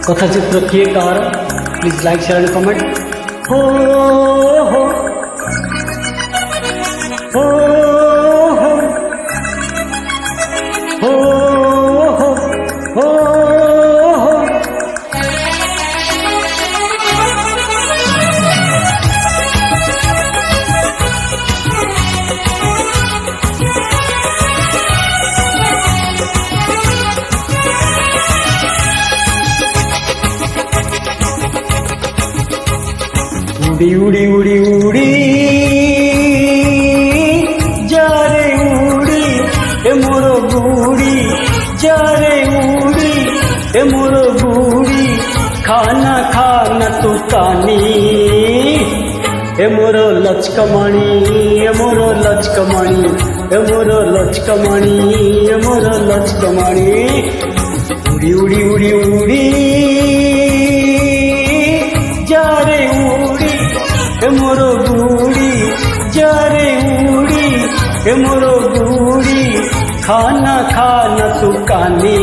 कथाचित्र किए car please like share and comment. हो हो हो हो हो हो हो उड़ी उड़ी उड़ी उड़ी जा रे उड़ी ए मोर गुड़ी जा रे उड़ी ए मोर गुड़ी खाना खाना तू कानी ए मोर लचकमणी ए मोर लचकमणी ए मोर लचकमणी ए मोर लचकमणी उड़ी उड़ी उड़ी उड़ी जा रे उड़ी ए मोर गुड़ी जा रे उड़ी ए मोर गुड़ी खाना खाना तू कानी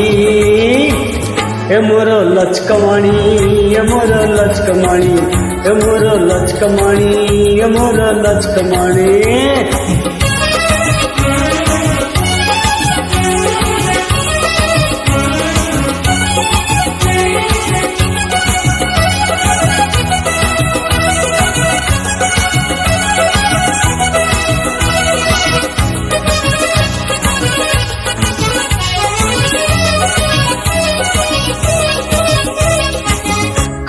ए मोर लचकमणी ए मोर लचकमणी ए मोर लचकमणी ए मोर लचकमणी।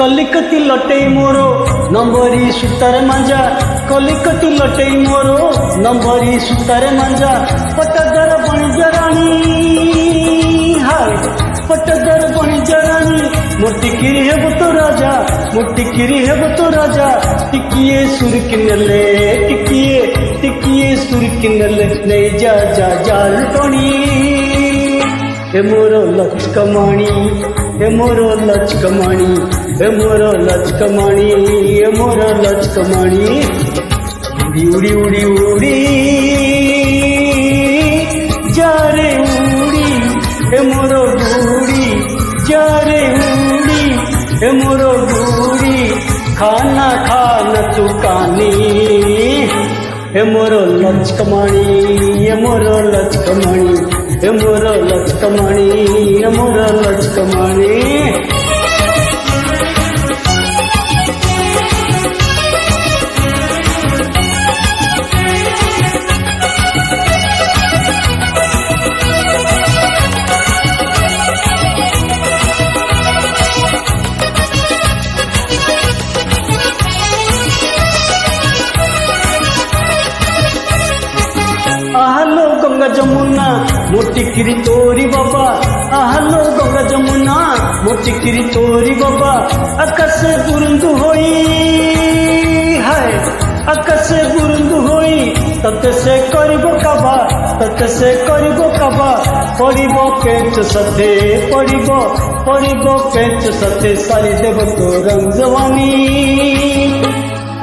कलिकती लटेई मोरो नंबरी सुतार मांजा कलिकती लटेई मोरो नंबरी सुतार मांजा पटदर बणिजरानी हाय पटदर बणिजरानी मोटिकिरी हेब तो राजा मोटिकिरी हेब तो राजा टिकिए सुर किनले टिकिए टिकिए सुर किनले नहीं जा जा जाल टोनी ए मोर लचकमणी ए मोर लचकमणी ए मोर लचकमणी ए मोर लचकमणी उड़ी उड़ी उड़ी उड़ी जा रे उड़ी ए मोर गुड़ी जा रे उड़ी ए मोर गुड़ी खाना खाना तू कानी ए मोर लचकमणी ए मोर लचकमणी ए मोर लचकमणी ए मोर लचकमणी। आहलो गंगा जमुना मोटी किरी तोरी बाबा आहलो गंगा जमुना मोटी किरी तोरी बाबा आकाश बुरुंदु होई हाय आकाश बुरुंदु होई तते से करिबो काबा तते से करिबो काबा पड़िबो पेच सते पड़िबो पड़िबो पेच सते सारी देव तो रंग जवानी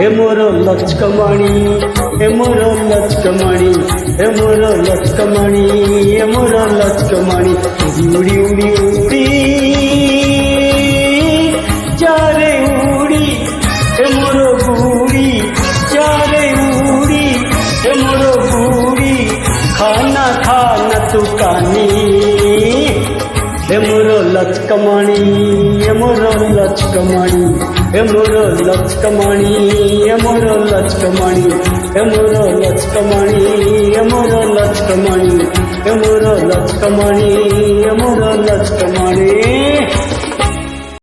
ए मोर लचकमणी ए मोर लचकमणी ए मोर लचकमणी ए मोर लचकमणी उड़ी उड़ी उड़ी जा रे उड़ी ए मोर गुड़ी जा रे उड़ी ए मोर गुड़ी खाना खाना तू कानी ए मोर लचकमणी ए मोर लचकमणी ए मोर लचकमणी ए मोर लचकमणी ए मोर लचकमणी ए मोर लचकमणी ए मोर लचकमणी ए मोर लचकमणी।